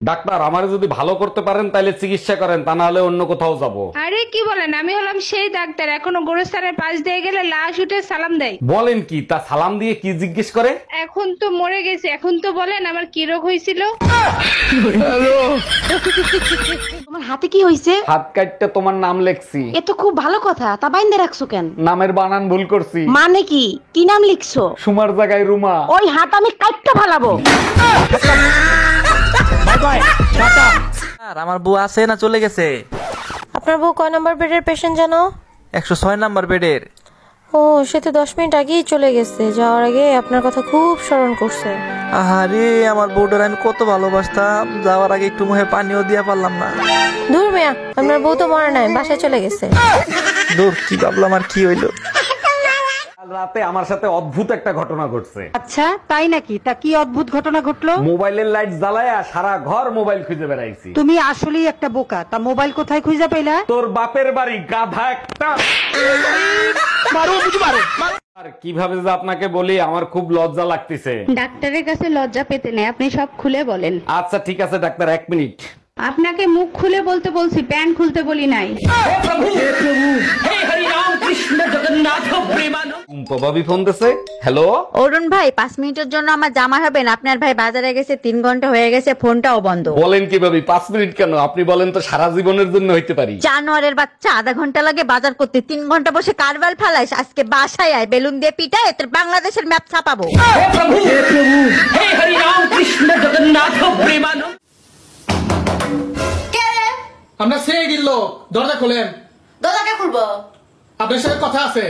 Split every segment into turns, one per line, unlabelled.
Doctor, আমারে যদি ভালো করতে পারেন তাহলে চিকিৎসা করেন, তা না হলে অন্য কোথাও যাব।
আরে কি বলেন, আমি হলাম সেই ডাক্তার, এখনো গোরস্থানের পাশ দিয়ে গেলে লাশ উঠে সালাম দেয়।
বলেন কি? তা সালাম দিয়ে কি জিজ্ঞেস করে?
এখন তো মরে গেছে, এখন তো বলেন আমার কি রোগ হয়েছিল।
তোমার হাতে কি হইছে?
হাত কাটতে তোমার নাম লেখছি।
এ তো খুব ভালো কথা, তা বাইন্দে রাখছো কেন?
নামের বানান ভুল করছি।
মানে কি? কি নাম লিখছো?
সুমার জায়গায় রুমা।
ওই হাত আমি কাটতে ফালাবো।
আর আমার বউ আছে না চলে গেছে?
আপনার বউ কয় নাম্বার বেডের পেশেন্ট জানো?
106 নাম্বার বেডের।
ও, সে তো 10 মিনিট আগেই চলে গেছে। যাওয়ার আগে আপনার কথা খুব স্মরণ করছে।
আহারে, আমার বউটার আমি কত ভালোবাসতাম, যাওয়ার আগে একটু মুখে পানিও দিয়া পারলাম না।
দূর মিয়া, আপনার বউ তো মরে নাই, বাসায় চলে গেছে।
দূর, কি ভাবলাম আর কি হইলো।
কাল রাতে আমার সাথে অদ্ভুত একটা ঘটনা ঘটছে।
আচ্ছা তাই নাকি? তা কি অদ্ভুত ঘটনা ঘটলো?
মোবাইলের লাইট জ্বালায়া সারা ঘর মোবাইল খুঁজে বেড়াইছি।
তুমি আসলেই একটা বোকা। তা মোবাইল কোথায় খুঁজে পেলা?
তোর বাপের বাড়ি, গাধা একটা। আর কিভাবে যে আপনাকে বলি, আমার খুব লজ্জা লাগতেছে।
ডাক্তারের কাছে লজ্জা পেতে নেই, আপনি সব খুলে বলেন।
আচ্ছা ঠিক আছে ডাক্তার, 1 মিনিট।
আপনাকে মুখ খুলে বলতে বলছি, প্যান্ট খুলতে বলি নাই।
ভাবি ফোন দিছে। হ্যালো,
অরুণ ভাই, 5 মিনিটের জন্য আমার জামা হবেন? আপনার ভাই বাজারে গেছে, 3 ঘন্টা হয়ে গেছে, ফোনটাও বন্ধ।
বলেন কি ভাবি, 5 মিনিট কেন? আপনি বলেন তো সারা জীবনের জন্য হইতে পারি।
জানোয়ারের বাচ্চা, আধা ঘন্টা লাগে বাজার করতে, 3 ঘন্টা বসে কারবাল ফালাইস। আজকে বাসায় আয়, বেলুন দিয়ে পিটায় তোর বাংলাদেশের ম্যাপ ছাপাবো।
আমরা সে গিল্ল, দরজা খোলেন।
দরজাকে খুলবো?
আপনার সাথে কথা আছে।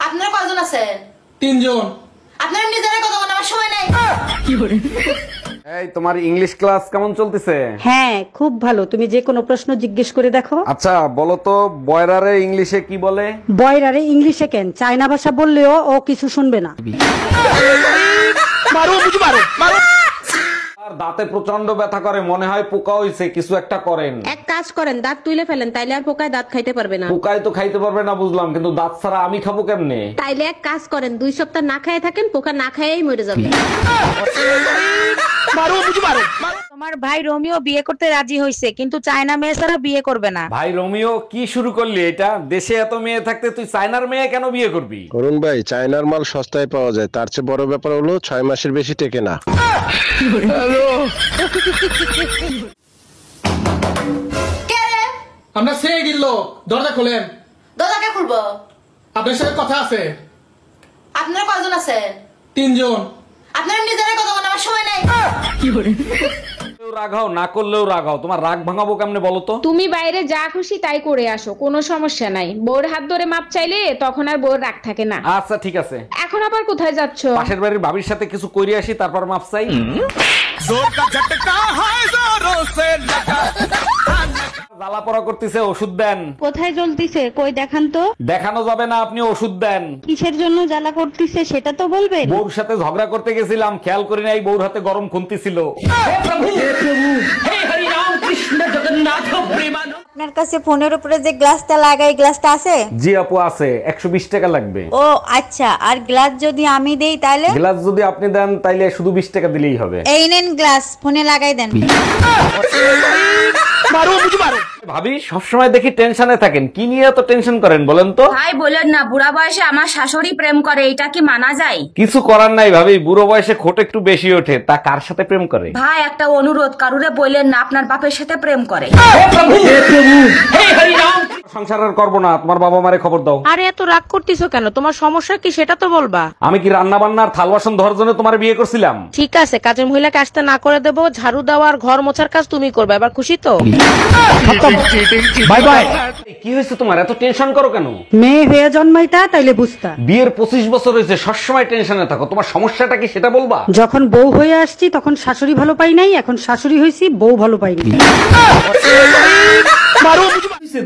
আপনারা কয়জন আছেন?
3 জন।
আপনারা নিজেরা কথা বলার আমার সময় নাই।
এই, তোমার ইংলিশ ক্লাস কেমন চলতেছে?
হ্যাঁ খুব ভালো। তুমি যে কোনো প্রশ্ন জিজ্ঞেস করে দেখো।
আচ্ছা বলো তো, বয়রারে ইংলিশে কি বলে?
বয়রারে ইংলিশে কেন, চায়না ভাষা বললেও ও কিছু শুনবে না।
আর দাঁতে প্রচন্ড ব্যথা করে, মনে হয় পোকা হইছে, কিছু একটা করেন।
এক কাজ করেন, দাঁত তুলে ফেলেন, তাইলে আর পোকায় দাঁত খাইতে পারবে না।
পোকায় তো খাইতে পারবে না বুঝলাম, কিন্তু দাঁত ছাড়া আমি খাবো কেমনে?
তাইলে এক কাজ করেন, 2 সপ্তাহ না খেয়ে থাকেন, পোকা না খেয়েই মরে যাবে।
তোমার ভাই রোমিও বিয়ে করতে রাজি হয়েছে, কিন্তু চায়না মেয়ে ছাড়া বিয়ে করবে না।
ভাই রোমিও, কি শুরু করলি এটা? দেশে এত মেয়ে থাকতে তুই চায়নার মেয়ে কেন বিয়ে করবি?
অরুণ ভাই, চায়নার মাল সস্তায় পাওয়া যায়, তার চেয়ে বড় ব্যাপার হলো 6 মাসের বেশি টেকে না।
আমরা সে গিল্ল, দরজা খোলেন।
দরজাকে খুলবো?
আপনার সাথে কথা আছে।
আপনারা কয়জন আছেন?
3 জন।
আপনারা নিজেরা কথা বলার আমার সময় নাই।
রাগাও না করলেও রাগাও, তোমার রাগ ভাঙাবো কেমনে বলো তো?
তুমি বাইরে যা খুশি তাই করে আসো, কোনো সমস্যা নাই। বউর হাত ধরে মাপ চাইলে তখন আর বউর রাগ থাকে না।
আচ্ছা ঠিক আছে।
এখন আবার কোথায় যাচ্ছ?
পাশের বাড়ির ভাবির সাথে কিছু কইরে আসি, তারপর মাপ চাই। জ্বালা পড়া করতেছে, ওষুধ দেন।
কোথায় জ্বলতিছে? কই দেখান তো।
দেখানো যাবে না, আপনি ওষুধ দেন।
কিসের জন্য জ্বালা করতিছে সেটা তো বলবেন।
বউর সাথে ঝগড়া করতে গেছিলাম, খেয়াল করি নাই বউর হাতে গরম খুন্তি ছিল।
আপনার কাছে ফোনের উপরে যে গ্লাসটা লাগাই, গ্লাসটা আছে?
জি আপু আছে, 120 টাকা লাগবে।
ও আচ্ছা, আর গ্লাস যদি আমি দেই তাহলে?
গ্লাস যদি আপনি দেন তাইলে শুধু 20 টাকা দিলেই হবে।
এই নেন গ্লাস, ফোনে লাগাই দেন।
ভাবি, সবসময় দেখি টেনশনে থাকেন, কি নিয়ে এত টেনশন করেন বলেন তো?
ভাই বলেন না, বুড়া বয়সে আমার শাশুড়ি প্রেম করে, এটা কি মানা যায়?
কিছু করার নাই ভাবি, বুড়ো বয়সে খোট একটু বেশি ওঠে। তা কার সাথে প্রেম করে?
ভাই একটা অনুরোধ, কারুরে বললেন না আপনার বাপের সাথে প্রেম করে।
সংসার আর করবো না, তোমার বাবা মারে খবর দাও।
আরে এত রাগ করতেছো কেন? তোমার সমস্যা কি সেটা তো বলবা।
আমি কি রান্না বান্নার থাল বাসন ধরার জন্য তোমার বিয়ে করছিলাম?
ঠিক আছে, কাজের মহিলাকে আসতে না করে দেবো, ঝাড়ু দেওয়া আর ঘর মোছার কাজ তুমি করবে। এবার খুশি তো?
Bye bye. কি হয়েছে তোমার, এত টেনশন করো কেন?
মেয়ে হয়ে জন্মাইতা তাইলে বুঝতা।
বিয়ের 25 বছর হয়েছে, সবসময় টেনশনে থাকো, তোমার সমস্যাটা কি সেটা বলবা?
যখন বউ হয়ে আসছি তখন শাশুড়ি ভালো পাই নাই, এখন শাশুড়ি হয়েছি বউ ভালো পাইনি।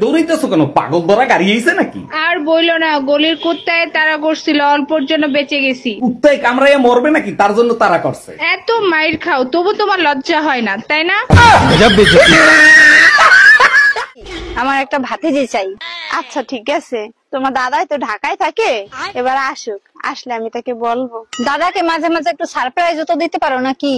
দৌড়াইতেছো কেন? পাগল ধরা গাড়ি হয়েছে নাকি?
আর বইলো না, গলির কুত্তায় তারা করছিল, অল্পর জন্য বেঁচে গেছি।
কুত্তায় কামড়াইয়া মরবে নাকি, তার জন্য তারা করছে।
এত মাইর খাও তবু তোমার লজ্জা হয় না, তাই না?
আমার একটা ভাতিজি চাই। আচ্ছা ঠিক আছে, তোমার দাদাই তো ঢাকায় থাকে, এবার আসুক, আসলে আমি তাকে বলবো। দাদাকে মাঝে মাঝে একটু সারপ্রাইজও তো দিতে পারো নাকি?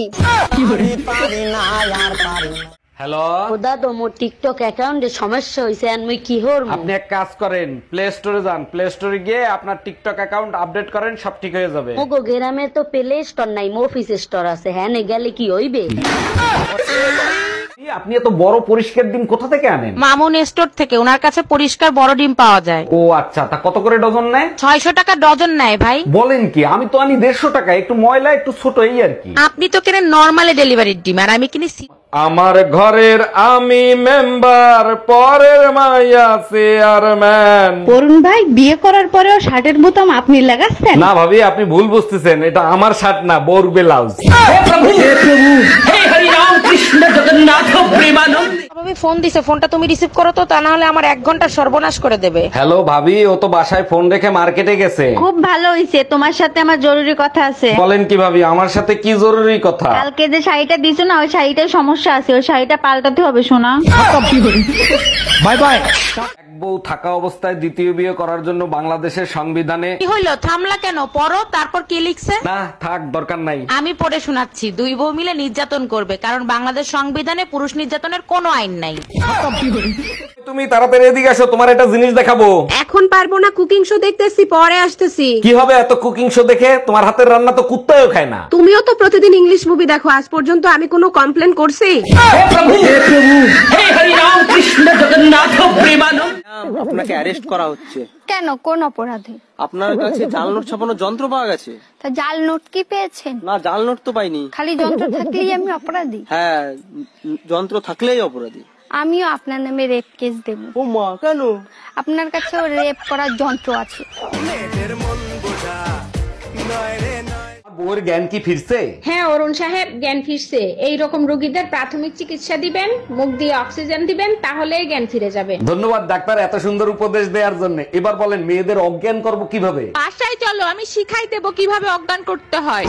হ্যালো,
খোদা তো মোর টিকটক অ্যাকাউন্টে সমস্যা হইছে, আর মুই কি হরমু?
আপনি এক কাজ করেন, প্লে স্টোরে যান, প্লে স্টোরে গিয়ে আপনার টিকটক অ্যাকাউন্ট আপডেট করেন, সব ঠিক হয়ে যাবে।
মোগো গ্রামে তো প্লে স্টোর নাই, অফিস স্টোর আছে, হ্যাঁ নে গেলে কি হইবে?
আপনি এত বড় পরিষ্কার ডিম কোথা থেকে আনেন?
মামুন স্টোর থেকে, ওনার কাছে পরিষ্কার বড় ডিম পাওয়া যায়।
ও আচ্ছা, তা কত করে ডজন নেয়?
600 টাকা ডজন নেয় ভাই।
বলেন কি? আমি তো আনি 150 টাকা, একটু ময়লা একটু ছোট এই আর কি।
আপনি তো কেনেন নরমালি ডেলিভারির ডিম, আর আমি কিনি
আমার ঘরের আমি মেম্বার, পরের মাইয়া চেয়ারম্যান।
অরুণ ভাই, বিয়ে করার পরেও শার্টের বোতাম আপনি লাগাচ্ছেন?
না ভাবি, আপনি ভুল বুঝতেছেন, এটা আমার শার্ট না, বোর ব্লাউজ।
ফোন দিছে, ফোনটা তুমি রিসিভ করো তো, তা না হলে আমার 1 ঘন্টা সর্বনাশ করে দেবে।
হ্যালো ভাবি, ও তো বাসায় ফোন রেখে মার্কেটে গেছে।
খুব ভালো হইছে, তোমার সাথে আমার জরুরি কথা আছে।
বলেন কি ভাবি, আমার সাথে কি জরুরি কথা?
কালকে যে শাড়িটা দিছো না, ওই শাড়িটার সমস্যা আছে, ওই শাড়িটা পাল্টাতে হবে শোনা।
Bye bye. এক বউ থাকা অবস্থায় দ্বিতীয় বিয়ে করার জন্য বাংলাদেশের সংবিধানে
কি হইলো, থামলা কেন? পড়ো, তারপর কি লিখছে?
না থাক, দরকার নাই।
আমি পড়ে শোনাচ্ছি। 2 বউ মিলে নির্যাতন করবে, কারণ বাংলাদেশ সংবিধানে পুরুষ নির্যাতনের কোনো আইন নাই।
তুমি তাড়াতাড়ি এদিকে আসো, তোমার একটা জিনিস দেখাবো।
এখন পারবো না, কুকিং শো দেখতেছি, পরে আসতেছি।
কি হবে এত কুকিং শো দেখে? তোমার হাতের রান্না তো কুত্তাও খায় না।
তুমিও তো প্রতিদিন ইংলিশ মুভি দেখো, আজ পর্যন্ত আমি কোনো কমপ্লেন করছি?
আপনাকে অ্যারেস্ট করা হচ্ছে।
কেন, কোন অপরাধে?
আপনার কাছে জাল নোট ছাপানোর যন্ত্র পাওয়া গেছে।
তা জাল নোট কি পেয়েছেন?
না, জাল নোট তো পাইনি।
খালি যন্ত্র থাকলেই আমি অপরাধী?
হ্যাঁ, যন্ত্র থাকলেই অপরাধী।
আমিও আপনার নামে রেপ কেস দেব।
ও মা, কেন?
আপনার কাছেও রেপ করার যন্ত্র আছে।
বউয়ের জ্ঞান কি ফিরছে?
হ্যাঁ অরুণ সাহেব, জ্ঞান ফিরছে। এইরকম রোগীদের প্রাথমিক চিকিৎসা দিবেন, মুখ দিয়ে অক্সিজেন দিবেন, তাহলেই জ্ঞান ফিরে যাবে।
ধন্যবাদ ডাক্তার, এত সুন্দর উপদেশ দেওয়ার জন্য। এবার বলেন, মেয়েদের অজ্ঞান করব কিভাবে?
বাসায় চলো, আমি শিখাই দেবো কিভাবে অজ্ঞান করতে হয়।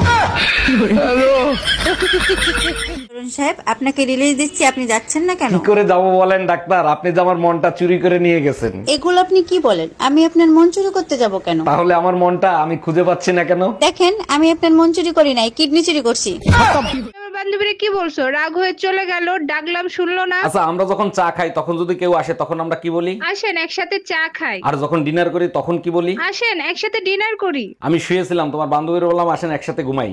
অরুণ সাহেব, আপনাকে রিলিজ দিচ্ছি, আপনি যাচ্ছেন না কেন?
কি করে যাবো বলেন ডাক্তার? আপনি যে আমার মনটা চুরি করে নিয়ে গেছেন।
এগুলো আপনি কি বলেন? আমি আপনার মন চুরি করতে যাব কেন?
তাহলে আমার মনটা আমি খুঁজে পাচ্ছি না কেন?
দেখেন, আমি আপনার মন চুরি করি নাই, কিডনি চুরি করছি।
বান্ধবীরা কি বলছো? রাগ হয়ে চলে গেল, ডাকলাম শুনলো না।
আচ্ছা, আমরা যখন চা খাই তখন যদি কেউ আসে তখন আমরা কি বলি?
আসেন একসাথে চা খাই।
আর যখন ডিনার করি তখন কি বলি?
আসেন একসাথে ডিনার করি।
আমি শুয়েছিলাম, তোমার বান্ধবীর বললাম আসেন একসাথে ঘুমাই।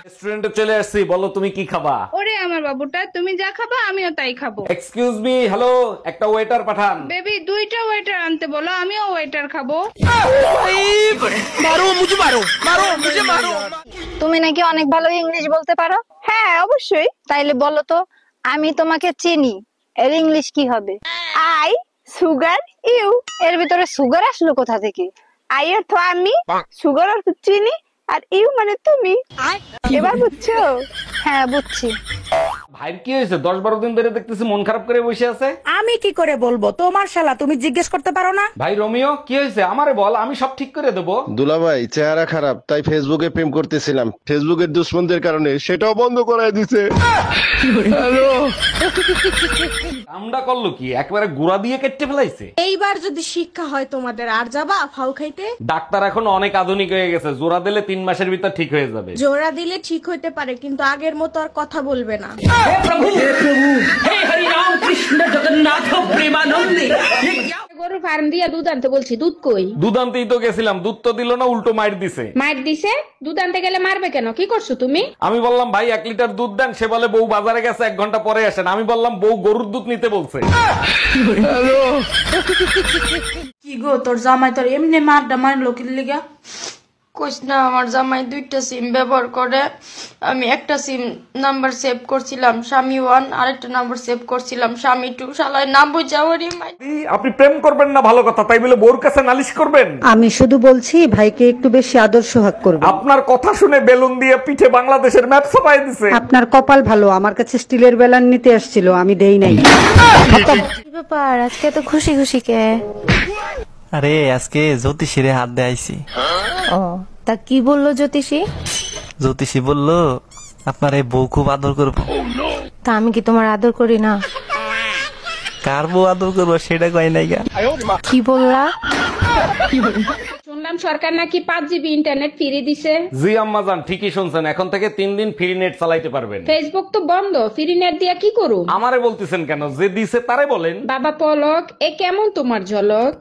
রেস্টুরেন্টে চলে আসছি, বলো তুমি কি খাবা?
ওরে আমার বাবুটা, তুমি যা খাবা আমিও তাই খাবো।
এক্সকিউজ মি, হ্যালো, একটা ওয়েটার পাঠান।
বেবি, 2টা ওয়েটার আনতে বলো, আমিও ওয়েটার খাবো।
তুমি নাকি অনেক ভালো ইংলিশ বলতে পারো? হ্যাঁ অবশ্যই। তাইলে বলো তো, আমি তোমাকে চিনি, এর ইংলিশ কি হবে? I sugar you. এর ভিতরে সুগার আসলো কোথা থেকে? আই অর্থ আমি, সুগার অর্থ চিনি, আর ইউ মানে তুমি। এবার বুঝছো? হ্যাঁ বুঝছি।
ভাইয়ের কি হয়েছে? 10-12 দিন ধরে দেখতেছি মন খারাপ করে বসে আছে।
আমি কি করে বলবো? তোমার শালা, তুমি জিজ্ঞেস করতে পারো না?
ভাই রোমিও, কি হয়েছে আমারে বল, আমি সব ঠিক করে দেবো।
দুলাভাই, চেহারা খারাপ, তাই ফেসবুকে প্রেম করতেছিলাম, ফেসবুকের দুশ্মনদের কারণে সেটাও বন্ধ করায় দিছে।
কামডা করলো কি, একবারে গুড়া দিয়ে কেটে ফেলাইছে।
এইবার যদি শিক্ষা হয় তোমাদের, আর যাবা ফাউ খাইতে?
ডাক্তার এখন অনেক আধুনিক হয়ে গেছে, জোড়া দিলে 3 মাসের ভিতর ঠিক হয়ে যাবে।
জোড়া দিলে ঠিক হইতে পারে, কিন্তু আগের মতো আর কথা বলবে না।
গরুর ফার্ম দিয়া দুধ আনতে বলছি, দুধ কই?
দুধ আনতেই তো গেছিলাম, দুধ তো দিল না, উল্টো মাইর দিছে।
মার দিছে? দুধ আনতে গেলে মারবে কেন? কি করছো তুমি?
আমি বললাম ভাই 1 লিটার দুধ দেন, সে বলে বউ বাজারে গেছে, 1 ঘন্টা পরে আসেন। আমি বললাম বউ গরুর দুধ নিতে বলছে।
কি গো, তোর জামাই তোর এমনি মারডা মারলো কি লিগা? কইস না, আমার জামাই 2টা সিম ব্যবহার করে। আমি একটা সিম নাম্বার সেভ করছিলাম স্বামী 1, আরেকটা নাম্বার সেভ করছিলাম স্বামী 2। শালায় নাম বুঝাওয়ারি মাই।
আপনি প্রেম করবেন না ভালো কথা, তাই বলে বউর কাছে নালিশ করবেন?
আমি শুধু বলছি ভাইকে একটু বেশি আদর সোহাগ করবে।
আপনার কথা শুনে বেলুন দিয়ে পিঠে বাংলাদেশের ম্যাপ ছাপাই দিছে।
আপনার কপাল ভালো, আমার কাছে স্টিলের বেলান নিতে আসছিল, আমি দেই নাই।
কি ব্যাপার, আজকে এত খুশি খুশি কে?
আরে আজকে জ্যোতিষীরে হাত দিয়ে আইছি।
ও, তা কি বললো জ্যোতিষী?
জ্যোতিষী বললো আপনার এই বউ খুব আদর করবো।
তা আমি কি তোমার আদর করি না?
কার বউ আদর করবো সেটা কয় নাই গা।
কি বললা?
শুনলাম সরকার নাকি 5 GB ইন্টারনেট ফ্রি দিছে।
জি আম্মাজান, ঠিকই শুনছেন। এখন থেকে 3 দিন ফ্রি নেট চালাইতে পারবেন।
ফেসবুক তো বন্ধ, ফ্রি নেট দিয়া কি করুম?
আমারে বলতেছেন কেন? যে দিছে তারে বলেন।
বাবা পলক, এ কেমন তোমার ঝলক?